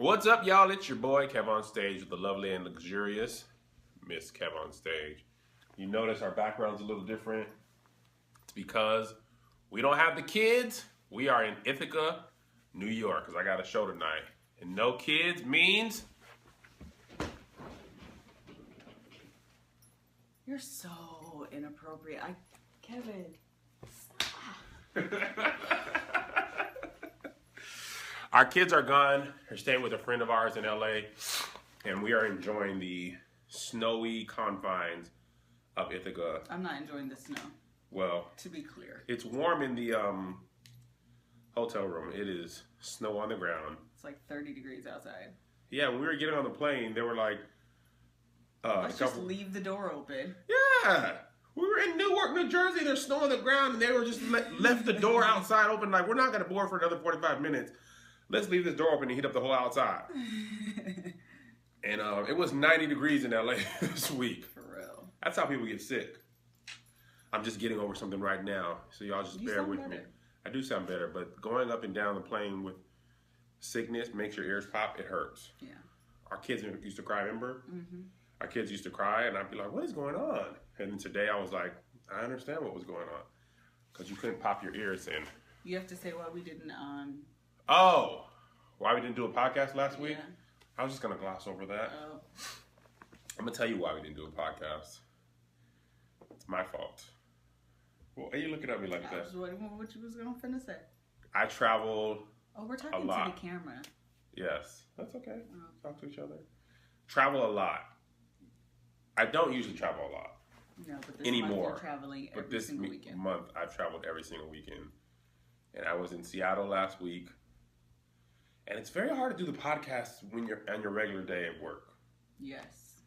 What's up, y'all? It's your boy, KevOnStage, with the lovely and luxurious Miss KevOnStage. You notice our background's a little different. It's because we don't have the kids. We are in Ithaca, New York, because I got a show tonight. And no kids means... You're so inappropriate. Kevin, stop. Our kids are gone. They're staying with a friend of ours in LA, and we are enjoying the snowy confines of Ithaca. I'm not enjoying the snow. Well, to be clear, it's warm in the hotel room. It is snow on the ground. It's like 30 degrees outside. Yeah, when we were getting on the plane, they were like, let's just leave the door open. Yeah. We were in Newark, New Jersey. There's snow on the ground, and they were just left the door outside open. Like, we're not going to board for another 45 minutes. Let's leave this door open and heat up the whole outside. And it was 90 degrees in LA this week. For real. That's how people get sick. I'm just getting over something right now, so y'all just bear with me. I do sound better, but going up and down the plane with sickness makes your ears pop. It hurts. Yeah. Our kids used to cry, remember? Mm-hmm. Our kids used to cry, and I'd be like, what is going on? And then today I was like, I understand what was going on. Because you couldn't pop your ears in. You have to say why we didn't... Oh, why we didn't do a podcast last week? Yeah. I was just going to gloss over that. Oh. I'm going to tell you why we didn't do a podcast. It's my fault. Well, are you looking at me like that? I was wondering what you was going to say. I traveled Oh, we're talking to the camera. Yes. That's okay. Oh. Talk to each other. Travel a lot. I don't usually travel a lot. No, but this anymore. month you're traveling every single weekend. Month I've traveled every single weekend. And I was in Seattle last week. And it's very hard to do the podcast when you're on your regular day at work. Yes.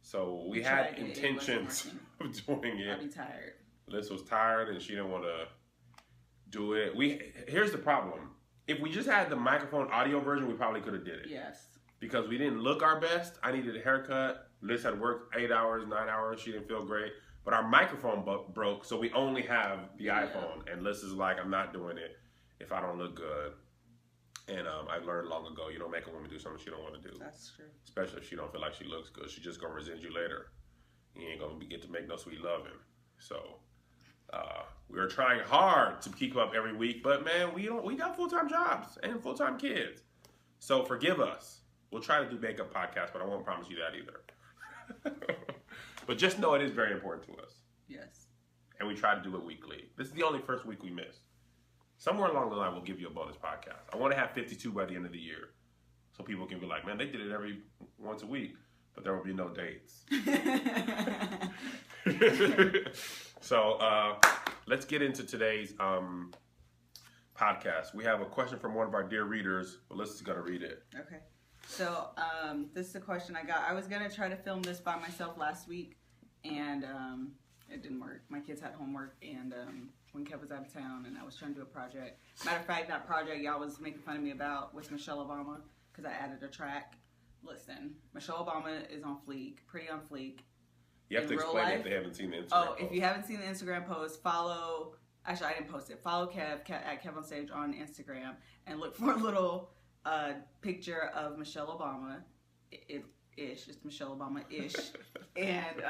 So we had intentions of doing it. I'll be tired. Liz was tired and she didn't want to do it. Here's the problem. If we just had the microphone audio version, we probably could have did it. Yes. Because we didn't look our best. I needed a haircut. Liz had worked 8 hours, 9 hours. She didn't feel great. But our microphone broke, so we only have the iPhone. And Liz is like, I'm not doing it if I don't look good. And I learned long ago, you don't make a woman do something she don't want to do. That's true. Especially if she don't feel like she looks good. She's just going to resent you later. You ain't going to get to make no sweet loving. So we are trying hard to keep up every week. But, man, we got full-time jobs and full-time kids. So forgive us. We'll try to do makeup podcasts, but I won't promise you that either. But just know it is very important to us. Yes. And we try to do it weekly. This is the only first week we missed. Somewhere along the line, we'll give you a bonus podcast. I want to have 52 by the end of the year. So people can be like, man, they did it once a week. But there will be no dates. So let's get into today's podcast. We have a question from one of our dear readers. Melissa's going to read it. Okay. So this is a question I got. I was going to try to film this by myself last week. And it didn't work. My kids had homework. And when Kev was out of town and I was trying to do a project. Matter of fact, that project y'all was making fun of me about was Michelle Obama. Because I added a track. Listen, Michelle Obama is on fleek. Pretty on fleek. You have to explain it if they haven't seen the Instagram post. If you haven't seen the Instagram post, follow... Actually, I didn't post it. Follow Kev at KevOnStage on Instagram. And look for a little picture of Michelle Obama. It's Michelle Obama-ish. And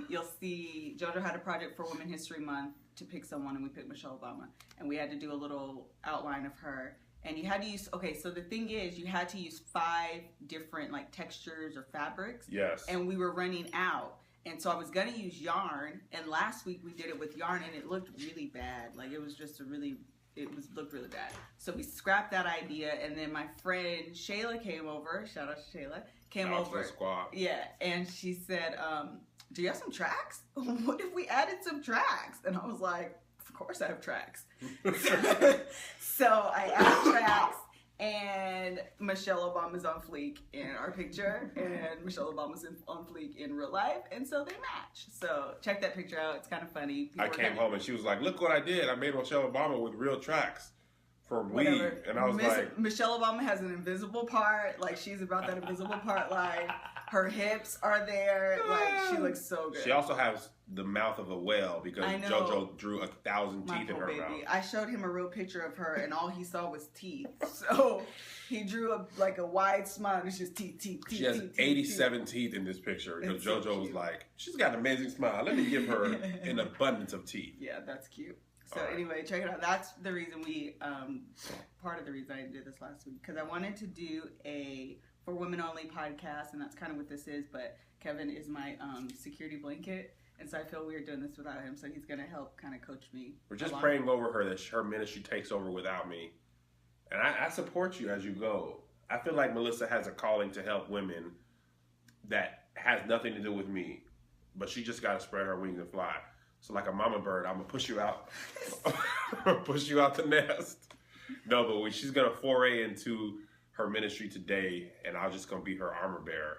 you'll see JoJo had a project for Women's History Month to pick someone, and we picked Michelle Obama. And we had to do a little outline of her. And you had to use, okay, so the thing is, you had to use 5 different like textures or fabrics. Yes. And we were running out. And so I was going to use yarn. And last week we did it with yarn, and it looked really bad. Like it was just looked really bad. So we scrapped that idea. And then my friend Shayla came over. Shout out to Shayla. Came over. Squad. Yeah. And she said, do you have some tracks? What if we added some tracks? And I was like, of course I have tracks. So I added tracks, and Michelle Obama's on fleek in our picture, and Michelle Obama's on fleek in real life, and so they match. So check that picture out. It's kind of funny. I came home and she was like, look what I did. I made Michelle Obama with real tracks for whatever. weed. And I was like... Michelle Obama has an invisible part. Like, she's about that invisible part life. Her hips are there. Like, she looks so good. She also has the mouth of a whale because JoJo drew 1,000 teeth in her mouth. I showed him a real picture of her, and all he saw was teeth. So he drew a wide smile. It's just teeth. She has 87 teeth in this picture. Because JoJo was like, she's got an amazing smile. Let me give her an abundance of teeth. Yeah, that's cute. So anyway, check it out. That's the reason part of the reason I did this last week, because I wanted to do a For Women Only podcast, and that's kind of what this is, but Kevin is my security blanket, and so I feel weird doing this without him, so he's going to help kind of coach me. We're just praying over her that her ministry takes over without me, and I support you as you go. I feel like Melissa has a calling to help women that has nothing to do with me, but she just got to spread her wings and fly. So like a mama bird, I'm going to push you out. Push you out the nest. No, but she's going to foray into her ministry today, and I'm just going to be her armor bearer.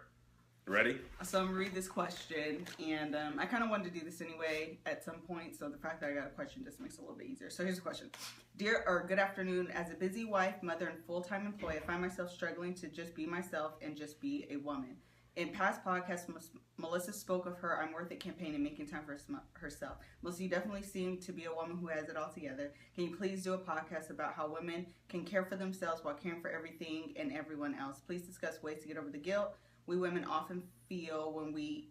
You ready? So I'm going to read this question, and I kind of wanted to do this anyway at some point, so the fact that I got a question just makes it a little bit easier. So here's the question. Good afternoon. As a busy wife, mother, and full-time employee, I find myself struggling to just be myself and just be a woman. In past podcasts, Melissa spoke of her I'm Worth It campaign and making time for herself. Melissa, you definitely seem to be a woman who has it all together. Can you please do a podcast about how women can care for themselves while caring for everything and everyone else? Please discuss ways to get over the guilt we women often feel when we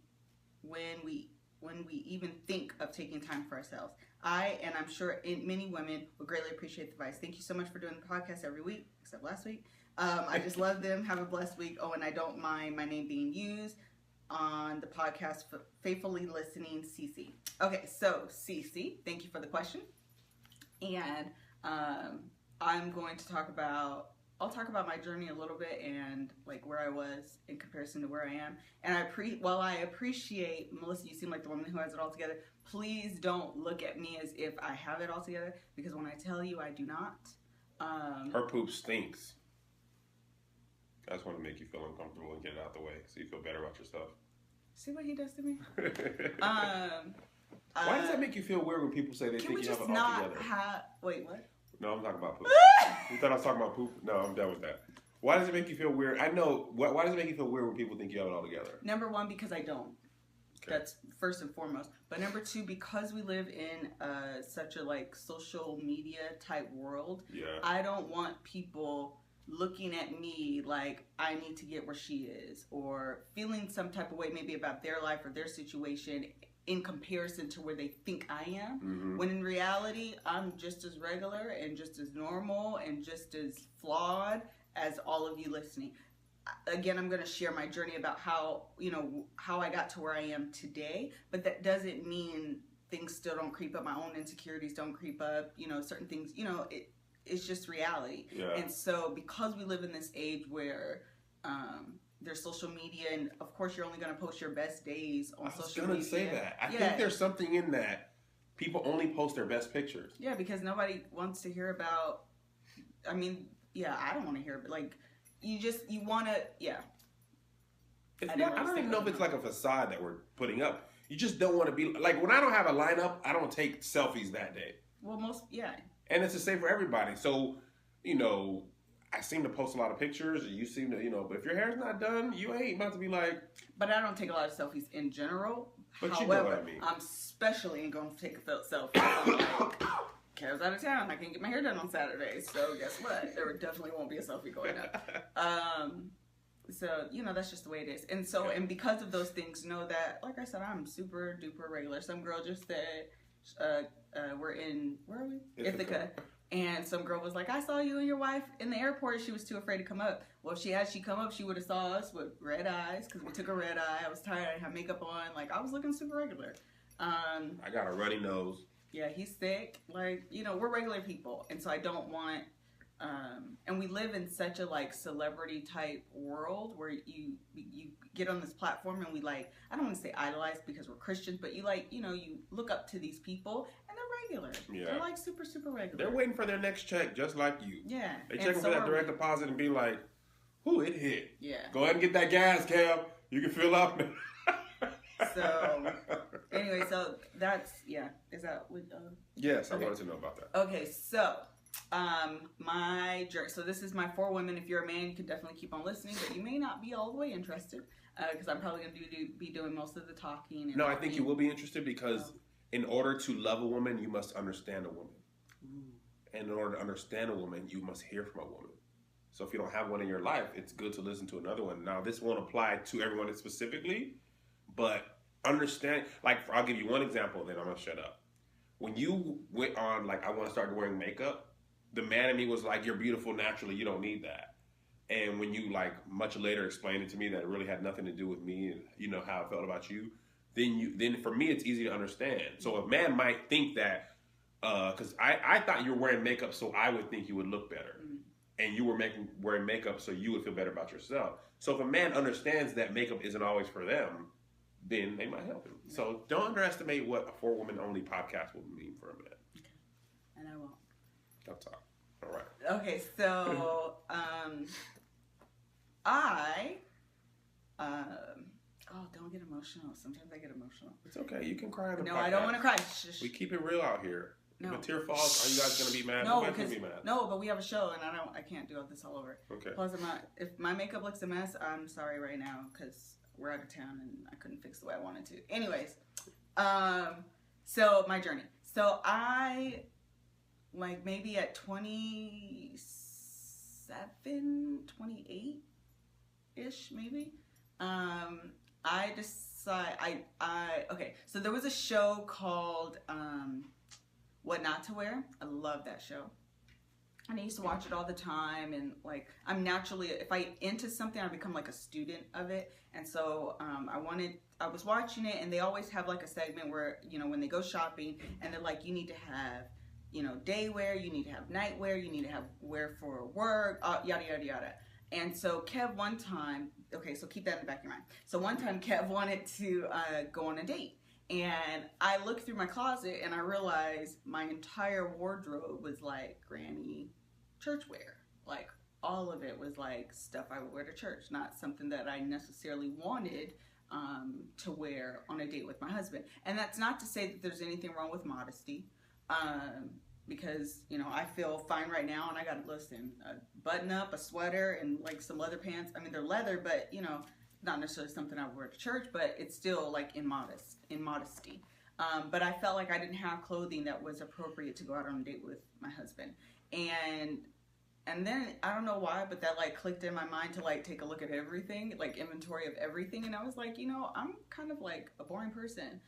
even think of taking time for ourselves. And I'm sure many women would greatly appreciate the advice. Thank you so much for doing the podcast every week, except last week. I just love them. Have a blessed week. Oh, and I don't mind my name being used on the podcast. Faithfully listening, Cece. Okay, so Cece, thank you for the question. And I'm going to talk about my journey a little bit and like where I was in comparison to where I am. And while I appreciate, Melissa, you seem like the woman who has it all together. Please don't look at me as if I have it all together, because when I tell you I do not. Her poop stinks. I just want to make you feel uncomfortable and get it out the way so you feel better about yourself. See what he does to me? Why does that make you feel weird when people say they think you have it all together? Wait, what? No, I'm talking about poop. You thought I was talking about poop? No, I'm done with that. Why does it make you feel weird? I know. Why does it make you feel weird when people think you have it all together? Number one, because I don't. Okay. That's first and foremost. But number two, because we live in such a social media type world, I don't want people looking at me like I need to get where she is, or feeling some type of way maybe about their life or their situation in comparison to where they think I am. Mm-hmm. When in reality, I'm just as regular and just as normal and just as flawed as all of you listening. Again, I'm going to share my journey about how I got to where I am today, but that doesn't mean things still don't creep up. My own insecurities don't creep up. Certain things, it's just reality. Yeah. And so because we live in this age where there's social media, and of course you're only going to post your best days on social media. I was going to say that. I think there's something in that. People only post their best pictures. Yeah, because nobody wants to hear about, I don't want to hear, but you want to, I don't even know if it's like a facade that we're putting up. You just don't want to be, when I don't have a lineup, I don't take selfies that day. Well, and it's the same for everybody. So, I seem to post a lot of pictures, and you seem to, but if your hair's not done, you ain't about to be like. But I don't take a lot of selfies in general. But however, you know what I mean. I'm especially ain't going to take a selfie. Kev's out of town. I can't get my hair done on Saturday. So guess what? There definitely won't be a selfie going up. So, that's just the way it is. And so, and because of those things, know that, like I said, I'm super duper regular. Some girl just said, where are we? Ithaca. And some girl was like, I saw you and your wife in the airport. She was too afraid to come up. Well, if she come up, she would have saw us with red eyes, because we took a red eye. I was tired. I didn't have makeup on. I was looking super regular. I got a runny nose. Yeah, he's sick. We're regular people. And so I don't want, and we live in such a celebrity type world where you get on this platform and we I don't want to say idolize because we're Christians, but you look up to these people and they're regular. Yeah. They're super, super regular. They're waiting for their next check just like you. Yeah. They checking for that direct deposit and be like, "Ooh, it hit." Yeah. Go ahead and get that gas, Kev. You can fill up. So, anyway, so that's, is that what? Yes, I wanted to know about that. Okay, so My journey. So this is my 4 women. If you're a man, you can definitely keep on listening, but you may not be all the way interested because I'm probably going to be doing most of the talking. And no, I think you will be interested because in order to love a woman, you must understand a woman. And in order to understand a woman, you must hear from a woman. So if you don't have one in your life, it's good to listen to another one. Now, this won't apply to everyone specifically, but understand, like, I'll give you one example, then I'm going to shut up. When you went on, like, I want to start wearing makeup, the man in me was like, you're beautiful naturally, you don't need that. And when you, like, much later explained it to me that it really had nothing to do with me and, you know, how I felt about you, then for me, it's easy to understand. So a man might think that, because I thought you were wearing makeup so I would think you would look better. And you were wearing makeup so you would feel better about yourself. So if a man understands that makeup isn't always for them, then they might help him. So don't underestimate what a 4-woman-only podcast will mean for a man. Okay. And I won't. I'll talk. All right. Okay, so don't get emotional. Sometimes I get emotional. It's okay. You can cry on the podcast. No, I don't want to cry. We keep it real out here. No. If a tear falls, are you guys gonna be mad? No, Nobody's because gonna be mad. no, but we have a show, and I can't do this all over. Okay. Plus, if my makeup looks a mess, I'm sorry right now because we're out of town and I couldn't fix the way I wanted to. Anyways, so my journey. So I, like maybe at 27, 28-ish, maybe. I decide okay. So there was a show called What Not to Wear. I love that show. And I used to watch it all the time, and like I'm naturally, if I into something, I become like a student of it. And so I was watching it, and they always have like a segment where, you know, when they go shopping, and they're like, you need to have, you know, day wear, you need to have night wear, you need to have wear for work, yada yada yada. And so Kev one time, okay, so keep that in the back of your mind. So one time Kev wanted to go on a date. And I looked through my closet and I realized my entire wardrobe was like granny church wear. Like all of it was like stuff I would wear to church, not something that I necessarily wanted to wear on a date with my husband. And that's not to say that there's anything wrong with modesty, because, you know, I feel fine right now and I got to listen, a button up, a sweater, and like some leather pants. I mean, they're leather, but, you know, not necessarily something I would wear to church, but it's still like in modesty. But I felt like I didn't have clothing that was appropriate to go out on a date with my husband. And then I don't know why, but that like clicked in my mind to like take a look at everything, like inventory of everything. And I was like, you know, I'm kind of like a boring person.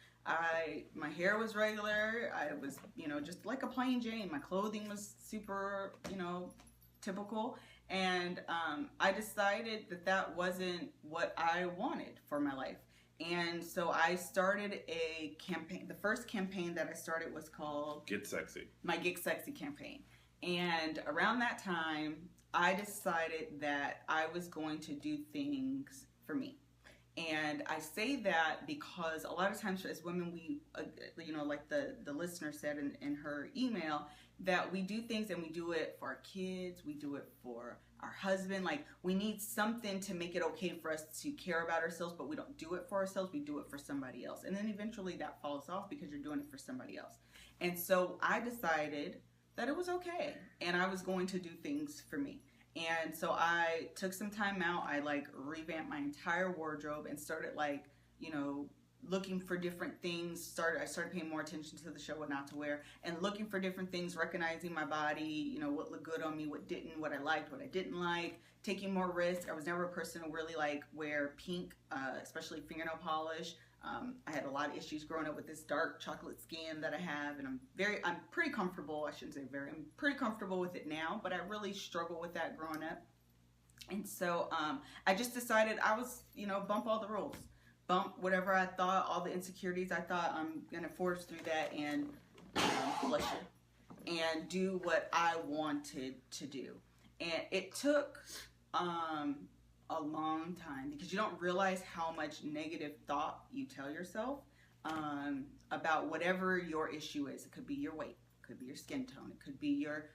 My hair was regular. I was, you know, just like a plain Jane. My clothing was super, you know, typical. And I decided that wasn't what I wanted for my life. And so I started a campaign. The first campaign that I started was called Get Sexy. My Get Sexy campaign. And around that time, I decided that I was going to do things for me. And I say that because a lot of times as women, we, you know, like the listener said in her email, that we do things and we do it for our kids, we do it for our husband. Like we need something to make it okay for us to care about ourselves, but we don't do it for ourselves, we do it for somebody else. And then eventually that falls off because you're doing it for somebody else. And so I decided that it was okay and I was going to do things for me. And so I took some time out. I like revamped my entire wardrobe and started like, you know, looking for different things. I started paying more attention to the show, What Not to Wear, and looking for different things, recognizing my body, you know, what looked good on me, what didn't, what I liked, what I didn't like, taking more risks. I was never a person who really like wear pink, especially fingernail polish. I had a lot of issues growing up with this dark chocolate skin that I have, and I'm pretty comfortable. I shouldn't say very, I'm pretty comfortable with it now, but I really struggled with that growing up. And so I just decided I was, you know, bump all the rules. Bump whatever I thought, all the insecurities I thought, I'm going to force through that and bless you, and do what I wanted to do. And it took a long time because you don't realize how much negative thought you tell yourself about whatever your issue is. It could be your weight, it could be your skin tone, it could be your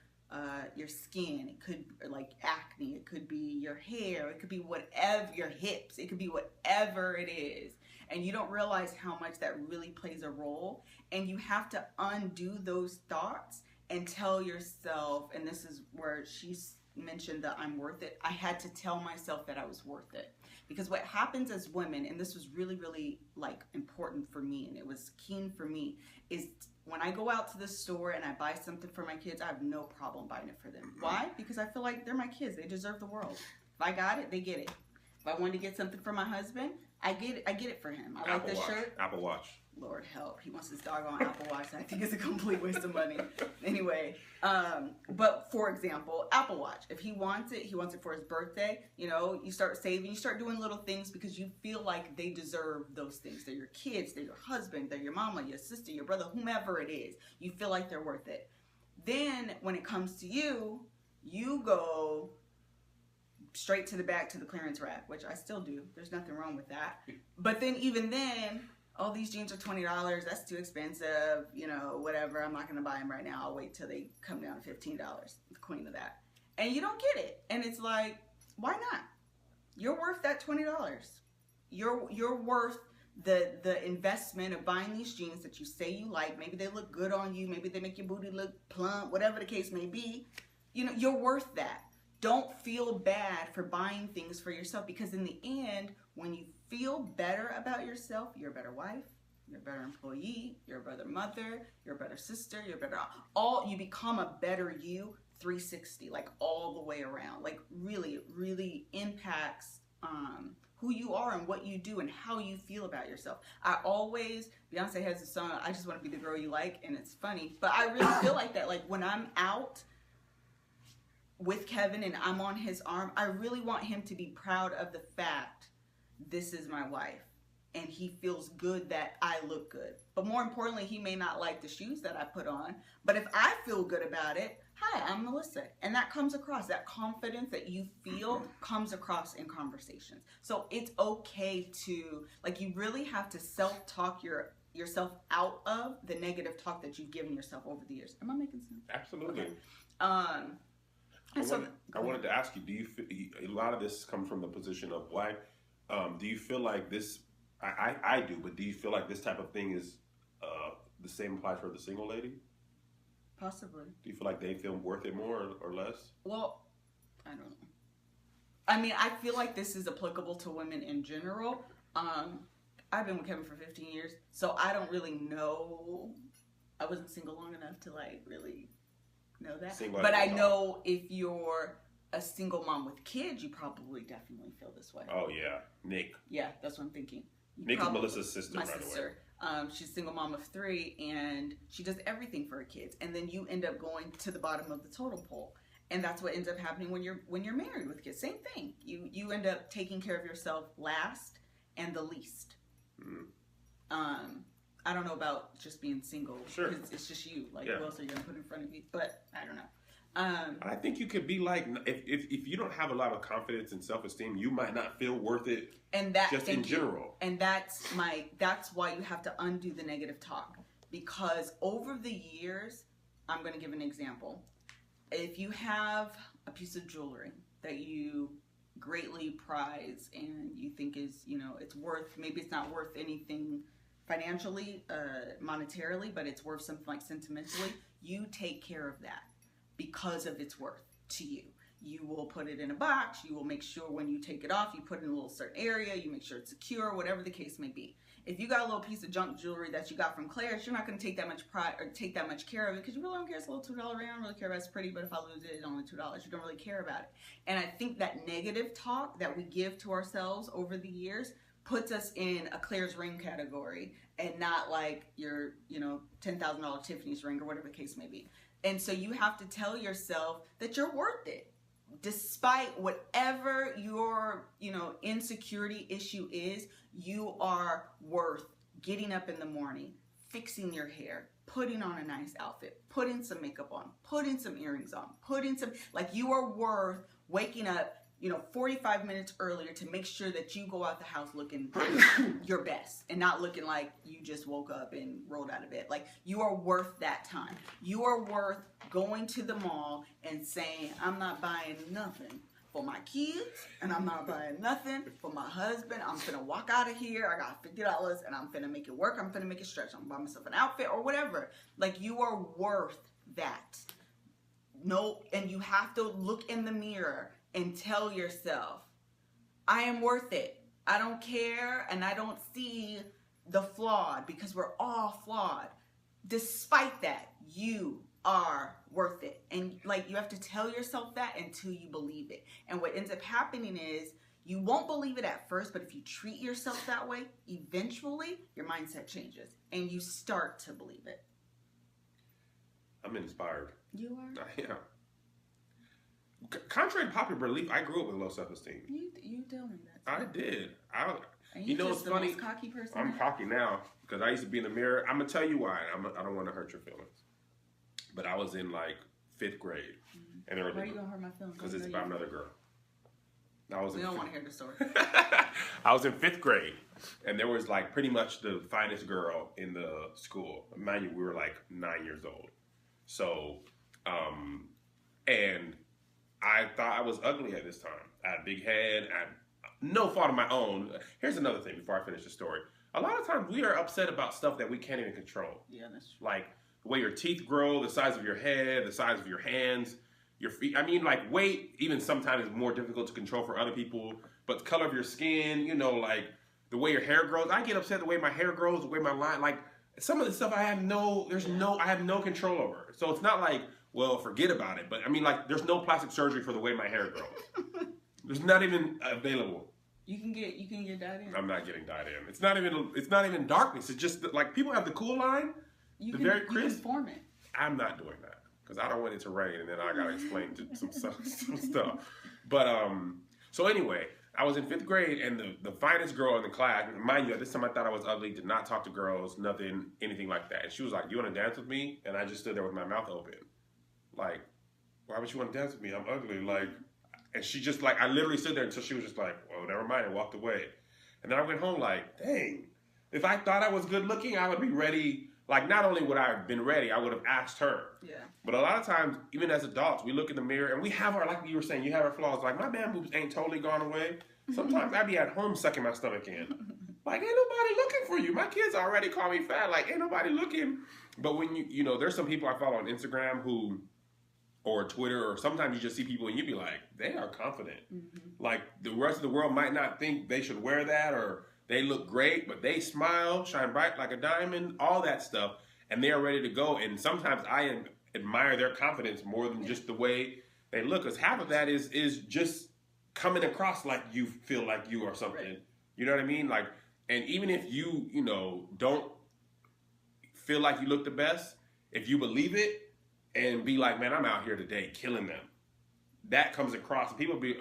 skin, it could like acne, it could be your hair, it could be whatever, your hips, it could be whatever it is. And you don't realize how much that really plays a role. And you have to undo those thoughts and tell yourself, and this is where she's mentioned that I'm worth it. I had to tell myself that I was worth it. Because what happens as women, and this was really, really like important for me, and it was keen for me, is when I go out to the store and I buy something for my kids, I have no problem buying it for them. Why? Because I feel like they're my kids. They deserve the world. If I got it, they get it. If I wanted to get something for my husband, I get it for him. I like this shirt. Apple Watch. Lord help. He wants his doggone Apple Watch, and I think it's a complete waste of money. Anyway, but for example, Apple Watch. If he wants it for his birthday. You know, you start saving, you start doing little things because you feel like they deserve those things. They're your kids, they're your husband, they're your mama, your sister, your brother, whomever it is. You feel like they're worth it. Then when it comes to you, you go straight to the back to the clearance rack, which I still do. There's nothing wrong with that. But then even then, oh, these jeans are $20. That's too expensive. You know, whatever. I'm not going to buy them right now. I'll wait till they come down to $15. The queen of that. And you don't get it. And it's like, why not? You're worth that $20. You're worth the investment of buying these jeans that you say you like. Maybe they look good on you. Maybe they make your booty look plump. Whatever the case may be. You know, you're worth that. Don't feel bad for buying things for yourself, because in the end, when you feel better about yourself, you're a better wife, you're a better employee, you're a better mother, you're a better sister, you're better you become a better you 360, like all the way around. Like really, really impacts who you are and what you do and how you feel about yourself. Beyonce has a song, I Just Want to Be the Girl You Like, and it's funny, but I really feel like that. Like when I'm out with Kevin and I'm on his arm, I really want him to be proud of the fact this is my wife, and he feels good that I look good. But more importantly, he may not like the shoes that I put on, but if I feel good about it, hi, I'm Melissa. And that comes across, that confidence that you feel comes across in conversations. So it's okay to, like, you really have to self-talk yourself out of the negative talk that you've given yourself over the years. Am I making sense? Absolutely. Okay. I wanted to ask you, do you feel, a lot of this comes from the position of wife, do you feel like this, I do, but do you feel like this type of thing is the same applies for the single lady? Possibly. Do you feel like they feel worth it more or less? Well, I don't know. I mean, I feel like this is applicable to women in general. I've been with Kevin for 15 years, so I don't really know. I wasn't single long enough to like really know that. But I know if you're a single mom with kids, you probably definitely feel this way. Oh yeah, Nick. Yeah, that's what I'm thinking. Nick is Melissa's sister, my by sister. the way. She's a single mom of 3, and she does everything for her kids. And then you end up going to the bottom of the totem pole, and that's what ends up happening when you're married with kids. Same thing. You end up taking care of yourself last and the least. Mm-hmm. I don't know about just being single. Sure. It's just you. Like, who else are you going to put in front of you? But I don't know. I think you could be like, if you don't have a lot of confidence and self-esteem, you might not feel worth it. And that just in general. And that's why you have to undo the negative talk, because over the years, I'm going to give an example. If you have a piece of jewelry that you greatly prize and you think is, it's worth, maybe it's not worth anything financially, monetarily, but it's worth something like sentimentally, you take care of that because of its worth to you. You will put it in a box, you will make sure when you take it off, you put it in a little certain area, you make sure it's secure, whatever the case may be. If you got a little piece of junk jewelry that you got from Claire's, you're not going to take that much pride or take that much care of it because you really don't care. It's a little $2 ring. I don't really care about it's pretty, but if I lose it, it's only $2. You don't really care about it. And I think that negative talk that we give to ourselves over the years puts us in a Claire's ring category and not like your, $10,000 Tiffany's ring or whatever the case may be. And so you have to tell yourself that you're worth it. Despite whatever your, insecurity issue is, you are worth getting up in the morning, fixing your hair, putting on a nice outfit, putting some makeup on, putting some earrings on, you are worth waking up, 45 minutes earlier to make sure that you go out the house looking your best and not looking like you just woke up and rolled out of bed. Like, you are worth that time. You are worth going to the mall and saying, I'm not buying nothing for my kids and I'm not buying nothing for my husband. I'm finna walk out of here. I got $50 and I'm finna make it work. I'm finna make it stretch. I'm gonna buy myself an outfit or whatever. Like, you are worth that. No, and you have to look in the mirror and tell yourself, I am worth it. I don't care, and I don't see the flawed, because we're all flawed. Despite that, you are worth it. And like, you have to tell yourself that until you believe it. And what ends up happening is you won't believe it at first, but if you treat yourself that way, eventually your mindset changes and you start to believe it. I'm inspired. You are? Yeah. Contrary to popular belief, I grew up with low self-esteem. You tell me that. I did. And you know what's funny? Most cocky person. I'm cocky now because I used to be in the mirror. I'm gonna tell you why. I don't want to hurt your feelings, but I was in like 5th grade, and there was why are you gonna hurt my feelings? Because it's about another girl. We don't want to hear the story. I was in 5th grade, and there was like pretty much the finest girl in the school. Mind you, we were like 9 years old. So, and I thought I was ugly at this time. I had a big head. I had no fault of my own. Here's another thing before I finish the story. A lot of times we are upset about stuff that we can't even control. Yeah, that's true. Like the way your teeth grow, the size of your head, the size of your hands, your feet. I mean, like weight, even sometimes is more difficult to control for other people. But the color of your skin, you know, like the way your hair grows. I get upset the way my hair grows, the way my line, like some of the stuff I have no control over. So it's not like, well, forget about it. But I mean, like, there's no plastic surgery for the way my hair grows. There's not even available. You can get dyed in. I'm not getting dyed in. It's not even darkness. It's just that, like, people have the cool line, very crisp. You can form it. I'm not doing that because I don't want it to rain and then I gotta explain some stuff. But so anyway, I was in 5th grade and the finest girl in the class, mind you, at this time I thought I was ugly, did not talk to girls, anything like that. And she was like, "You want to dance with me?" And I just stood there with my mouth open, like, "Why would you want to dance with me? I'm ugly." Like, and she just like, I literally stood there until she was just like, "Well, never mind," and walked away. And then I went home like, dang, if I thought I was good looking, I would be ready. Like, not only would I have been ready, I would have asked her. Yeah. But a lot of times, even as adults, we look in the mirror and we have our, like you were saying, you have our flaws. Like, my man boobs ain't totally gone away. Sometimes I be at home sucking my stomach in. Like, ain't nobody looking for you. My kids already call me fat. Like, ain't nobody looking. But when you know, there's some people I follow on Instagram or Twitter, or sometimes you just see people and you be like, they are confident. Mm-hmm. Like, the rest of the world might not think they should wear that, or they look great, but they smile, shine bright like a diamond, all that stuff, and they are ready to go. And sometimes I admire their confidence more than just the way they look, because half of that is just coming across like you feel like you are something. Right. You know what I mean? Like, and even if you don't feel like you look the best, if you believe it and be like, man, I'm out here today killing them, that comes across. People be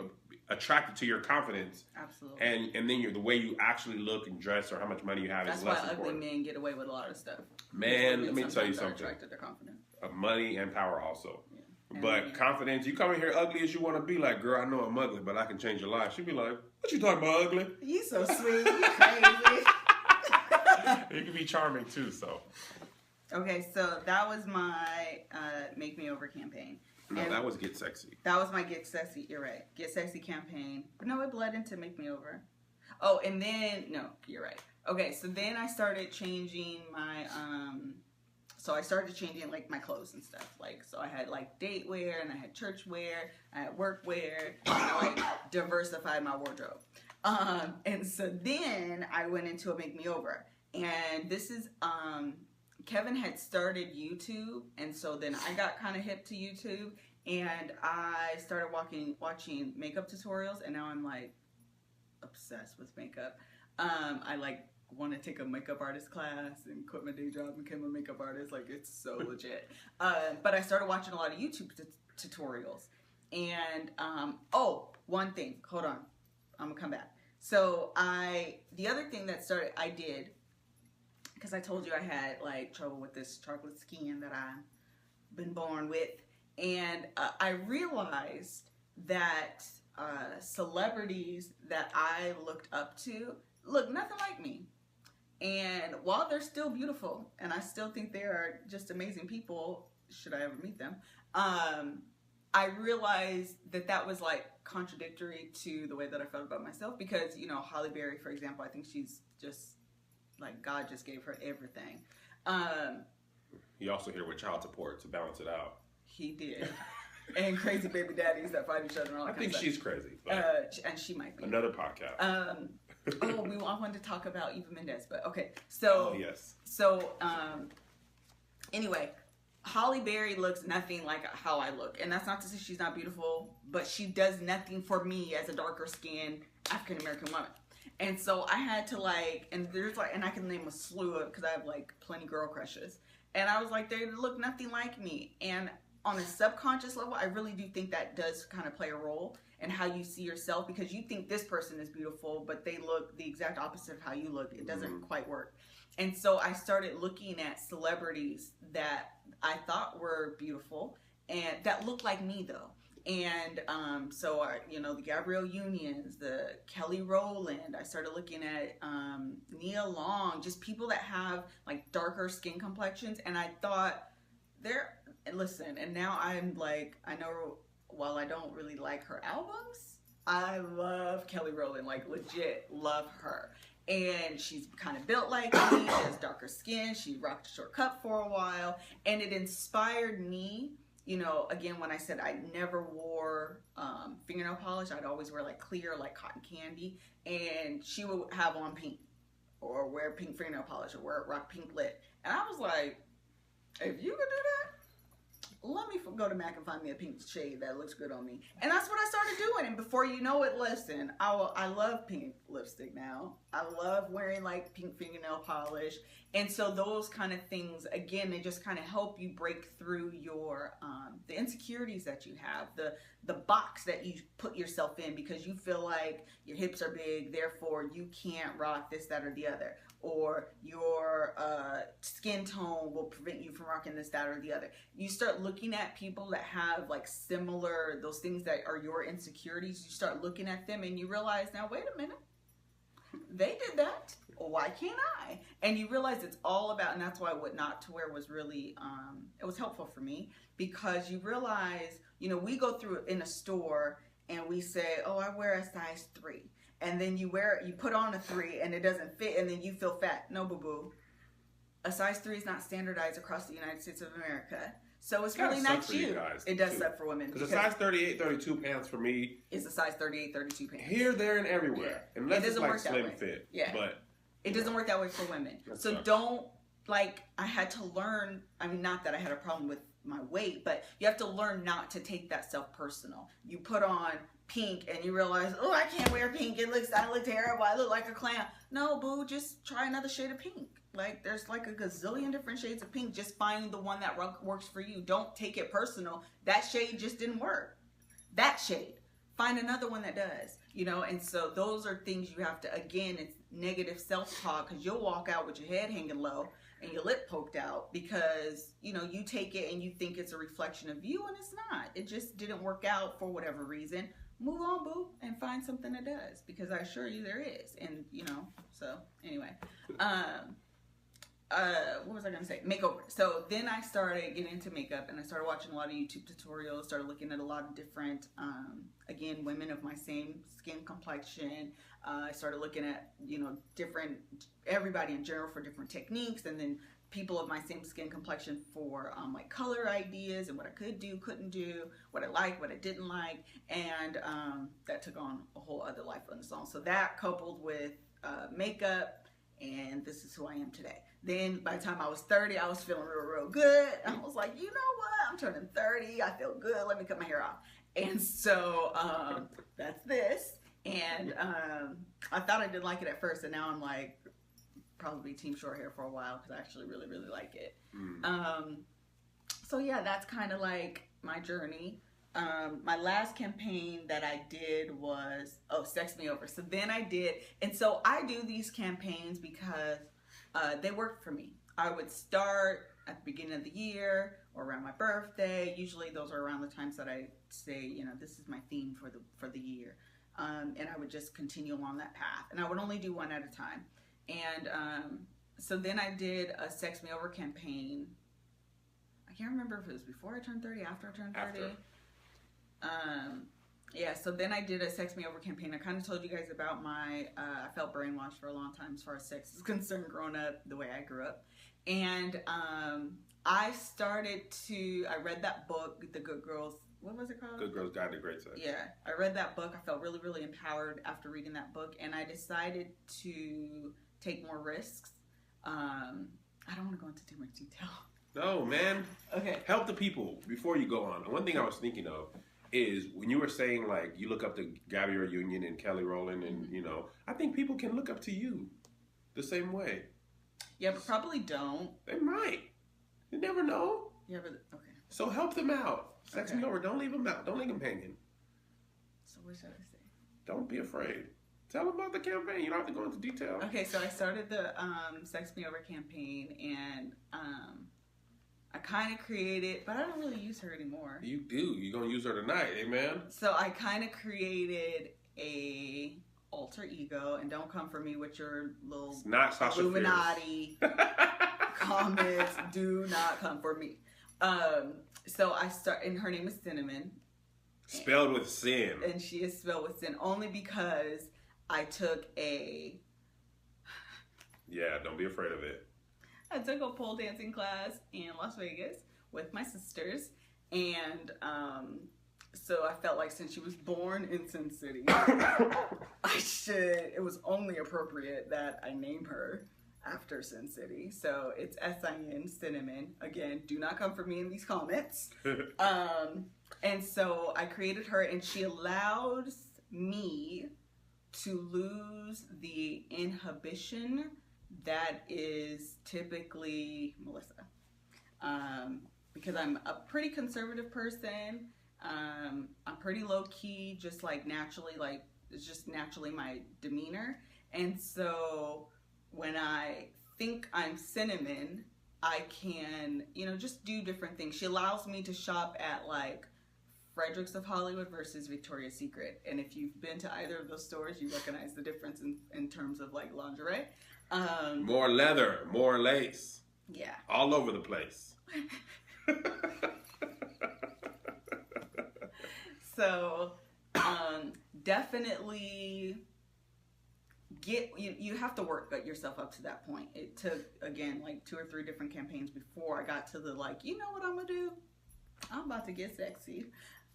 attracted to your confidence. Absolutely. And then the way you actually look and dress, or how much money you have, is less important. That's why ugly men get away with a lot of stuff. Man, let me tell you something. Attracted to confidence. Money and power also. Yeah. But confidence, you come in here ugly as you want to be, like, girl, I know I'm ugly, but I can change your life. She'd be like, what you talking about, ugly? You so sweet. You crazy. You can be charming too, so. Okay, so that was my Make Me Over campaign. No, and that was Get Sexy. That was my Get Sexy, you're right. Get Sexy campaign. But no, it bled into Make Me Over. Oh, and then, no, you're right. Okay, so then I started changing my, like my clothes and stuff. Like, so I had like date wear, and I had church wear, I had work wear, and I like diversified my wardrobe. And so then I went into a Make Me Over. And this is, Kevin had started YouTube, and so then I got kind of hip to YouTube, and I started watching makeup tutorials, and now I'm like obsessed with makeup. I like want to take a makeup artist class and quit my day job and become a makeup artist. Like, it's so legit. But I started watching a lot of YouTube tutorials, and one thing. Hold on, I'm gonna come back. So the other thing that I did. Because I told you I had like trouble with this chocolate skin that I've been born with. And I realized that celebrities that I looked up to look nothing like me. And while they're still beautiful, and I still think they are just amazing people, should I ever meet them, I realized that was like contradictory to the way that I felt about myself. Because, Halle Berry, for example, I think she's just, like, God just gave her everything. He also here with child support to balance it out. He did. And crazy baby daddies that fight each other and all that I think she's crazy. And she might be. Another podcast. We wanted to talk about Eva Mendes, but okay. So, yes. So, anyway, Holly Berry looks nothing like how I look. And that's not to say she's not beautiful, but she does nothing for me as a darker skinned African American woman. And so I had to and I can name a slew of, because I have plenty girl crushes. And I was like, they look nothing like me. And on a subconscious level, I really do think that does kind of play a role in how you see yourself, because you think this person is beautiful, but they look the exact opposite of how you look. It doesn't quite work. And so I started looking at celebrities that I thought were beautiful and that looked like me though. And so the Gabrielle Unions, the Kelly Rowland, I started looking at Nia Long, just people that have darker skin complexions. And I thought and now I'm I know, while I don't really like her albums, I love Kelly Rowland, legit love her. And she's kind of built like me, she has darker skin, she rocked a short cut for a while, and it inspired me, again, when I said I never wore fingernail polish, I'd always wear clear, cotton candy, and she would have on pink, or wear pink fingernail polish, or rock pink lip, and I was like, if you could do that, let me go to MAC and find me a pink shade that looks good on me. And that's what I started doing. And before you know it, listen, I love pink lipstick now. I love wearing pink fingernail polish. And so those kind of things, again, they just kind of help you break through your the insecurities that you have, the box that you put yourself in because you feel like your hips are big, therefore you can't rock this, that, or the other. Or your skin tone will prevent you from rocking this, that, or the other. You start looking at people that have similar, those things that are your insecurities. You start looking at them and you realize, now wait a minute, they did that. Why can't I? And you realize it's all about, and that's why What Not to Wear was really, it was helpful for me, because you realize, we go through in a store and we say, oh, I wear a size 3. And then you put on a 3 and it doesn't fit, and then you feel fat. No, boo-boo. A size 3 is not standardized across the United States of America. So it's really not you. It does suck for women. Because a size 38, 32 pants for me is a size 38, 32 pants. Here, there, and everywhere. Yeah. Unless it doesn't it's work slim that way. fit. Yeah. But it doesn't work that way for women. So sucks. Don't, I had to learn, not that I had a problem with my weight, but you have to learn not to take that stuff personal. You put on pink and you realize, oh, I can't wear pink. I look terrible. I look like a clown. No, boo, just try another shade of pink. There's a gazillion different shades of pink. Just find the one that works for you. Don't take it personal. That shade just didn't work. That shade. Find another one that does. And so those are things you have to, again, it's negative self-talk, because you'll walk out with your head hanging low and your lip poked out because, you take it and you think it's a reflection of you, and it's not. It just didn't work out for whatever reason. Move on, boo, and find something that does, because I assure you there is. And, so anyway, what was I going to say? Makeover. So then I started getting into makeup, and I started watching a lot of YouTube tutorials, started looking at a lot of different, again, women of my same skin complexion. I started looking at, everybody in general for different techniques, and then people of my same skin complexion for color ideas and what I could do, couldn't do, what I liked, what I didn't like, and that took on a whole other life on its own. So that coupled with makeup, and this is who I am today. Then by the time I was 30, I was feeling real good. I was like, you know what? I'm turning 30. I feel good. Let me cut my hair off. And so that's this. And I thought I didn't like it at first, and now I'm probably team short hair for a while because I actually really, really like it. So yeah, that's kind of my journey. My last campaign that I did was, Sex Me Over. So then I did, and so I do these campaigns because they worked for me. I would start at the beginning of the year or around my birthday. Usually those are around the times that I say, this is my theme for the year. And I would just continue along that path. And I would only do one at a time. And so then I did a Sex Me Over campaign. I can't remember if it was before I turned 30, after I turned 30. Yeah, so then I did a Sex Me Over campaign. I kind of told you guys about I felt brainwashed for a long time as far as sex is concerned growing up, the way I grew up. And I read that book, The Good Girls, what was it called? Good Girls Guide to Great Sex. Yeah, I read that book. I felt really, really empowered after reading that book. And I decided to take more risks. I don't want to go into too much detail. No, man. Okay. Help the people before you go on. One thing I was thinking of is when you were saying, like, you look up to Gabby Union and Kelly Rowland, and, you know, I think people can look up to you the same way. Yeah, but probably don't. They might. You never know. Yeah, but, okay. So help them out. Sex Okay. Me Over. Don't leave them out. Don't leave them hanging. So what should I say? Don't be afraid. Tell them about the campaign. You don't have to go into detail. Okay, so I started the Sex Me Over campaign, and I kind of created, but I don't really use her anymore. You do. You're going to use her tonight, amen? So I kind of created a alter ego, and don't come for me with your little It's not Sasha Illuminati comments. Do not come for me. So and her name is Cinnamon. Spelled with sin. And she is spelled with sin only because I took Yeah, don't be afraid of it. I took a pole dancing class in Las Vegas with my sisters, and so I felt like since she was born in Sin City, it was only appropriate that I name her after Sin City. So it's S-I-N, Cinnamon. Again, do not come for me in these comments. And so I created her, and she allows me to lose the inhibition that is typically Melissa. Because I'm a pretty conservative person. I'm pretty low key, just like naturally, like it's just naturally my demeanor. And so when I think I'm Cinnamon, I can, just do different things. She allows me to shop at like Fredericks of Hollywood versus Victoria's Secret. And if you've been to either of those stores, you recognize the difference in terms of like lingerie. More leather, more lace. Yeah. All over the place. So, definitely you have to work yourself up to that point. It took, again, like 2 or 3 different campaigns before I got to the, like, you know what I'm gonna do? I'm about to get sexy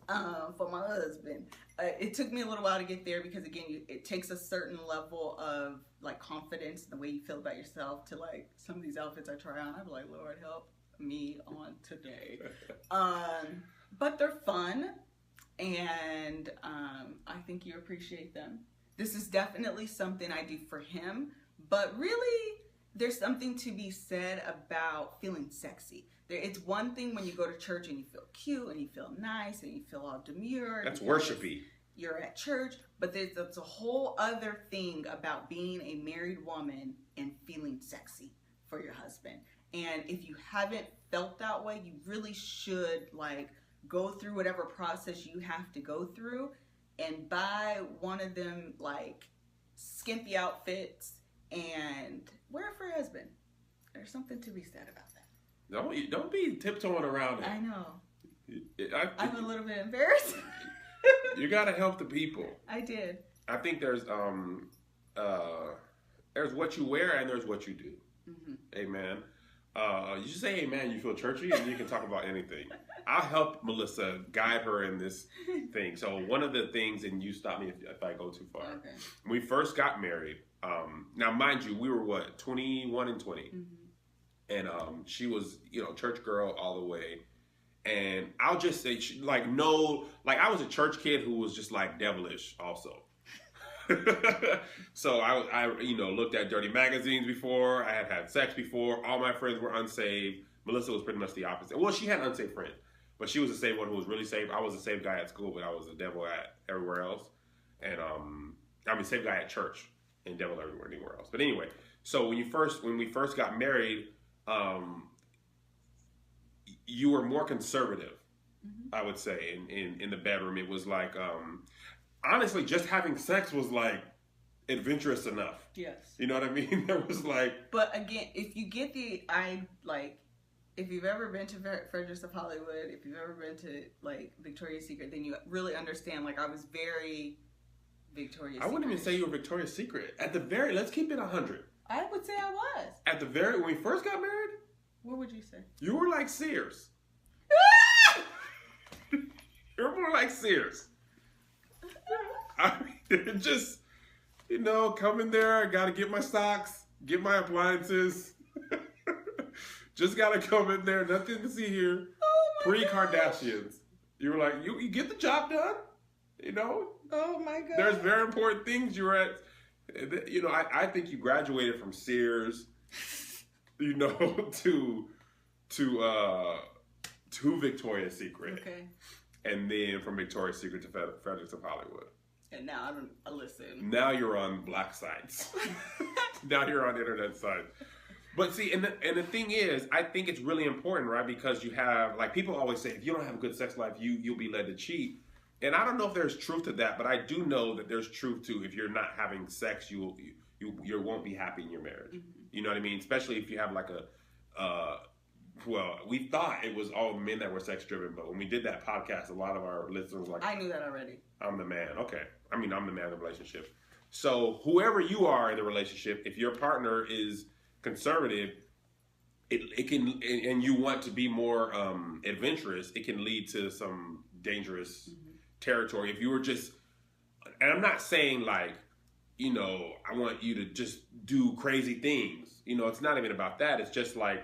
for my husband. It took me a little while to get there because, again, it takes a certain level of, like, confidence in the way you feel about yourself to, like, some of these outfits I try on. I'm like, Lord, help me on today. But they're fun, and I think you appreciate them. This is definitely something I do for him, but really, there's something to be said about feeling sexy. It's one thing when you go to church and you feel cute and you feel nice and you feel all demure. That's worshipy. You're at church, but there's a whole other thing about being a married woman and feeling sexy for your husband. And if you haven't felt that way, you really should, like, go through whatever process you have to go through and buy one of them, like, skimpy outfits and wear it for your husband. There's something to be said about that. Don't be tiptoeing around it. I know. I'm a little bit embarrassed. You gotta help the people. I did. I think there's what you wear and there's what you do. Mm-hmm. Amen. You just say amen, you feel churchy, and you can talk about anything. I'll help Melissa guide her in this thing. So one of the things, and you stop me if I go too far. Okay. When we first got married, now mind you, we were 21 and 20. Mm-hmm. And she was, church girl all the way. And I'll just say, I was a church kid who was just like devilish also. So I looked at dirty magazines before. I had sex before. All my friends were unsaved. Melissa was pretty much the opposite. Well, she had an unsaved friend, but she was a saved one who was really saved. I was a saved guy at school, but I was a devil at everywhere else. And saved guy at church and devil anywhere else. But anyway, so when we first got married, you were more conservative, mm-hmm. I would say, in the bedroom. It was like, honestly, just having sex was like adventurous enough. Yes. You know what I mean? There was like. But again, if you get if you've ever been to Frederick's of Hollywood, if you've ever been to like Victoria's Secret, then you really understand. Like I was very Victoria's Secret. I wouldn't even say you were Victoria's Secret. At the very, let's keep it 100. I would say I was. At the very, when we first got married, what would you say? You were like Sears. You're more like Sears. I mean, just, you know, come in there, I gotta get my socks, get my appliances. Just gotta come in there, nothing to see here. Oh Pre-Kardashians. You were like, you get the job done, you know? Oh my God. There's very important things you were at. You know, I think you graduated from Sears, you know, to Victoria's Secret. Okay. And then from Victoria's Secret to Frederick's of Hollywood. And now I'm listen. Now you're on black sites. Now you're on internet sites. But see, and the thing is, I think it's really important, right? Because you have, like, people always say, if you don't have a good sex life, you'll be led to cheat. And I don't know if there's truth to that, but I do know that there's truth to if you're not having sex, you won't be happy in your marriage. Mm-hmm. You know what I mean? Especially if you have like well, we thought it was all men that were sex driven, but when we did that podcast, a lot of our listeners were like, I knew that already. I'm the man. Okay. I mean, I'm the man in the relationship. So whoever you are in the relationship, if your partner is conservative, it can, and you want to be more adventurous, it can lead to some dangerous territory. If you were just, and I'm not saying like, you know, I want you to just do crazy things. You know, it's not even about that. It's just like,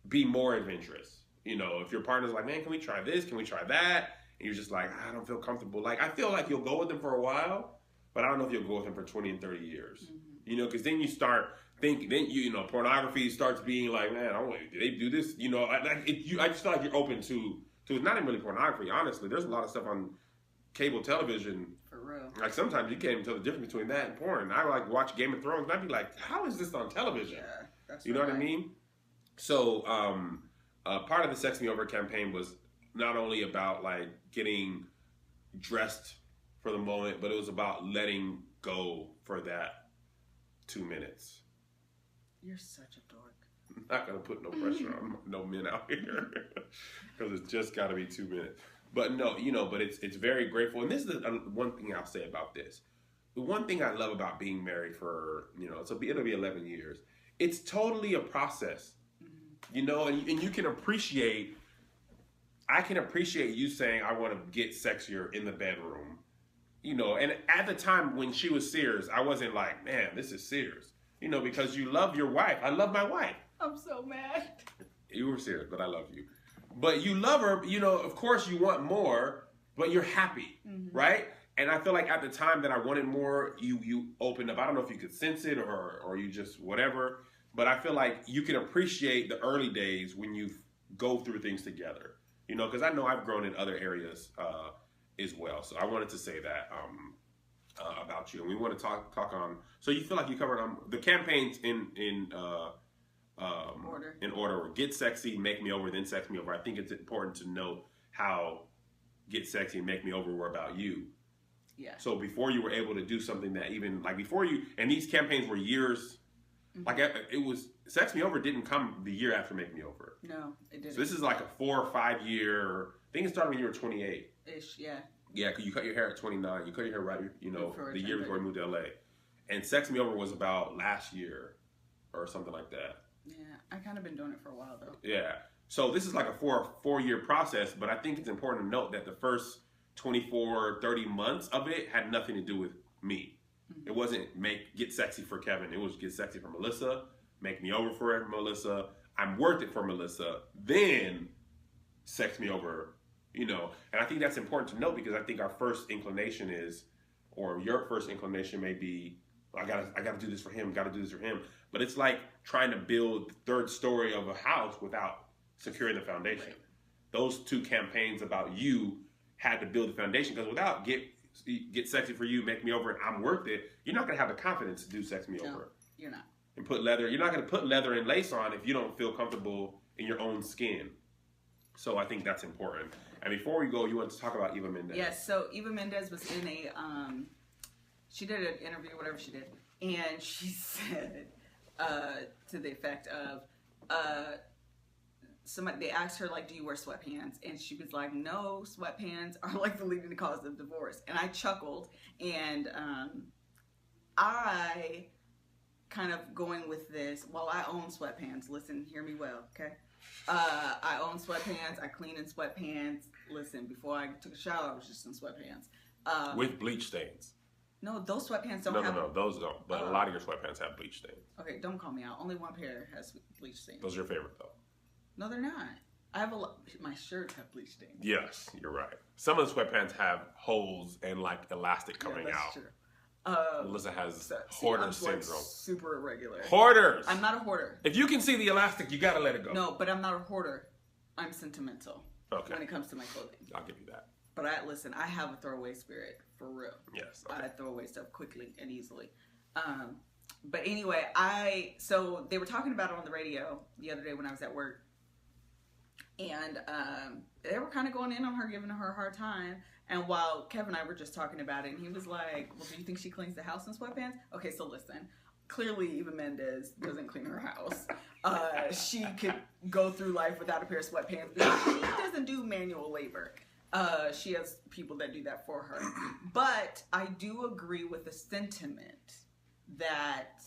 be more adventurous. You know, if your partner's like, man, can we try this? Can we try that? And you're just like, I don't feel comfortable. Like, I feel like you'll go with them for a while, but I don't know if you'll go with them for 20 and 30 years. Mm-hmm. You know, because then you start thinking, then you know, pornography starts being like, man, do they do this? You know, I just feel like you're open to it's not even really pornography, honestly. There's a lot of stuff on cable television. For real. Like, sometimes you can't even tell the difference between that and porn. I like watch Game of Thrones, and I'd be like, how is this on television? Yeah, that's you know what I mean? So, part of the Sex Me Over campaign was not only about like getting dressed for the moment, but it was about letting go for that 2 minutes. You're such a dork. I'm not gonna put no pressure on no men out here because it's just got to be 2 minutes. But no, you know, but it's very grateful. And this is one thing I'll say about this. The one thing I love about being married for, you know, it'll be 11 years. It's totally a process. You know, and you can appreciate, I can appreciate you saying, I want to get sexier in the bedroom. You know, and at the time when she was Sears, I wasn't like, man, this is Sears. You know, because you love your wife. I love my wife. I'm so mad. You were Sears, but I love you. But you love her, you know, of course you want more, but you're happy, right? And I feel like at the time that I wanted more, you opened up. I don't know if you could sense it or you just whatever. But I feel like you can appreciate the early days when you go through things together, you know, because I know I've grown in other areas as well. So I wanted to say that about you, and we want to talk on. So you feel like you covered the campaigns in order. In order: Get Sexy, Make Me Over, then Sex Me Over. I think it's important to note how Get Sexy and Make Me Over were about you. Yeah. So before you were able to do something that even like before you, and these campaigns were years. Like it was, Sex Me Over didn't come the year after Make Me Over. No, it didn't. So this is like a 4 or 5 year. I think it started when you were 28. Ish, yeah. Yeah, because you cut your hair at 29. You cut your hair right, you know, the year before you moved to LA. And Sex Me Over was about last year or something like that. Yeah, I kind of been doing it for a while though. Yeah. So this is like a 4 year process, but I think it's important to note that the first 24, 30 months of it had nothing to do with me. It wasn't Get Sexy for Kevin. It was Get Sexy for Melissa, Make Me Over for Melissa, I'm Worth It for Melissa, then Sex Me Over, you know. And I think that's important to note because I think our first inclination is, or your first inclination may be, I gotta do this for him, gotta do this for him. But it's like trying to build the third story of a house without securing the foundation. Right. Those two campaigns about you had to build the foundation because without Get Sexy for You, Make Me Over, and I'm Worth It, you're not going to have the confidence to do Sex Me Over. You're not. And you're not going to put leather and lace on if you don't feel comfortable in your own skin. So I think that's important. And before we go, you want to talk about Eva Mendes. Yes, so Eva Mendes was in she did an interview, whatever she did, and she said to the effect of, they asked her, like, do you wear sweatpants? And she was like, no, sweatpants are like the leading cause of divorce. And I chuckled, and I kind of going with this, while I own sweatpants, listen, hear me well, okay? I own sweatpants, I clean in sweatpants. Listen, before I took a shower, I was just in sweatpants. With bleach stains. No, those sweatpants don't have... No, those don't. But a lot of your sweatpants have bleach stains. Okay, don't call me out. Only one pair has bleach stains. Those are your favorite, though. No, they're not. I have a lot... My shirts have bleach stains. Yes, you're right. Some of the sweatpants have holes and, like, elastic coming out. True. Melissa has hoarder syndrome. Like super irregular. Hoarders! I'm not a hoarder. If you can see the elastic, you gotta let it go. No, but I'm not a hoarder. I'm sentimental. Okay. When it comes to my clothing. I'll give you that. But listen, I have a throwaway spirit, for real. Yes. Okay. I throw away stuff quickly and easily. But anyway, so they were talking about it on the radio the other day when I was at work. And they were kind of going in on her, giving her a hard time. And while Kev and I were just talking about it, and he was like, well, do you think she cleans the house in sweatpants? Okay, so listen. Clearly, Eva Mendes doesn't clean her house. She could go through life without a pair of sweatpants because she doesn't do manual labor. She has people that do that for her. But I do agree with the sentiment that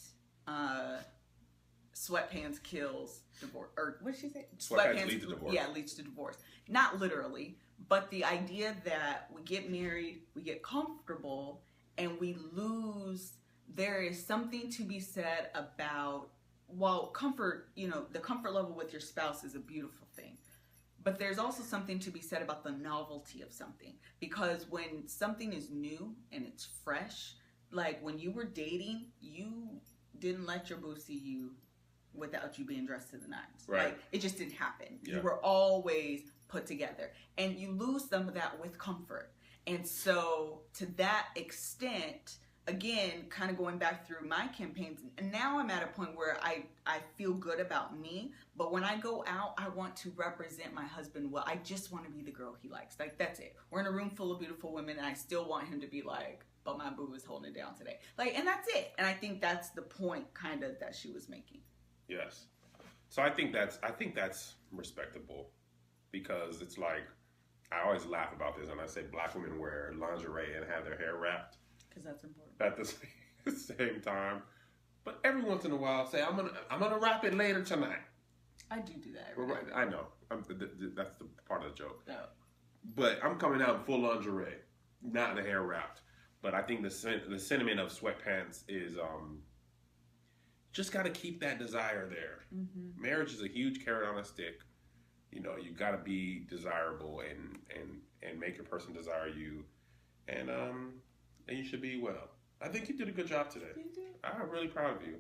sweatpants kills divorce. Or what did she say? Sweatpants leads to divorce. Yeah, leads to divorce. Not literally, but the idea that we get married, we get comfortable, and we lose... There is something to be said about, while comfort, the comfort level with your spouse is a beautiful thing. But there's also something to be said about the novelty of something. Because when something is new and it's fresh, like when you were dating, you didn't let your boo see you without you being dressed to the nines. Right. Like, it just didn't happen. Yeah. You were always put together. And you lose some of that with comfort. And so to that extent... Again, kind of going back through my campaigns, and now I'm at a point where I feel good about me, but when I go out, I want to represent my husband well. I just want to be the girl he likes. Like, that's it. We're in a room full of beautiful women, and I still want him to be like, but my boo is holding it down today. Like, and that's it. And I think that's the point, kind of, that she was making. Yes. So I think that's respectable, because it's like, I always laugh about this, and I say black women wear lingerie and have their hair wrapped. Because that's important. At the same time, but every once in a while, say I'm gonna wrap it later tonight. I do that. Every day. I know. That's the part of the joke. No. But I'm coming out in full lingerie, not the hair wrapped. But I think the sentiment of sweatpants is just got to keep that desire there. Mm-hmm. Marriage is a huge carrot on a stick. You got to be desirable and make a person desire you, and you should be well. I think you did a good job today. You did. I'm really proud of you.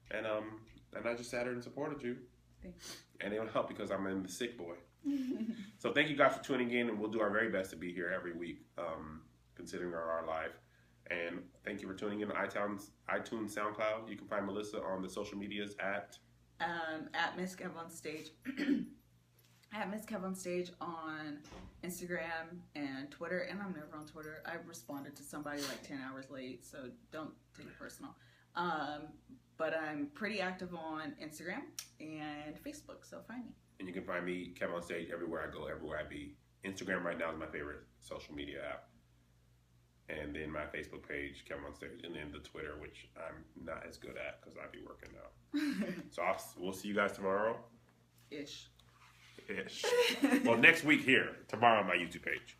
And I just sat here and supported you. Thanks. And it'll help because I'm in the sick boy. So thank you guys for tuning in, and we'll do our very best to be here every week, considering our life. And thank you for tuning in to iTunes, SoundCloud. You can find Melissa on the social medias at Miss KevOnStage. At Miss KevOnStage on Instagram and Twitter, and I'm never on Twitter. I responded to somebody like 10 hours late, so don't take it personal. But I'm pretty active on Instagram and Facebook, so find me. And you can find me, KevOnStage, everywhere I go, everywhere I be. Instagram right now is my favorite social media app. And then my Facebook page, KevOnStage, and then the Twitter, which I'm not as good at because I be working now. So we'll see you guys tomorrow. Ish. Well, next week here. Tomorrow on my YouTube page.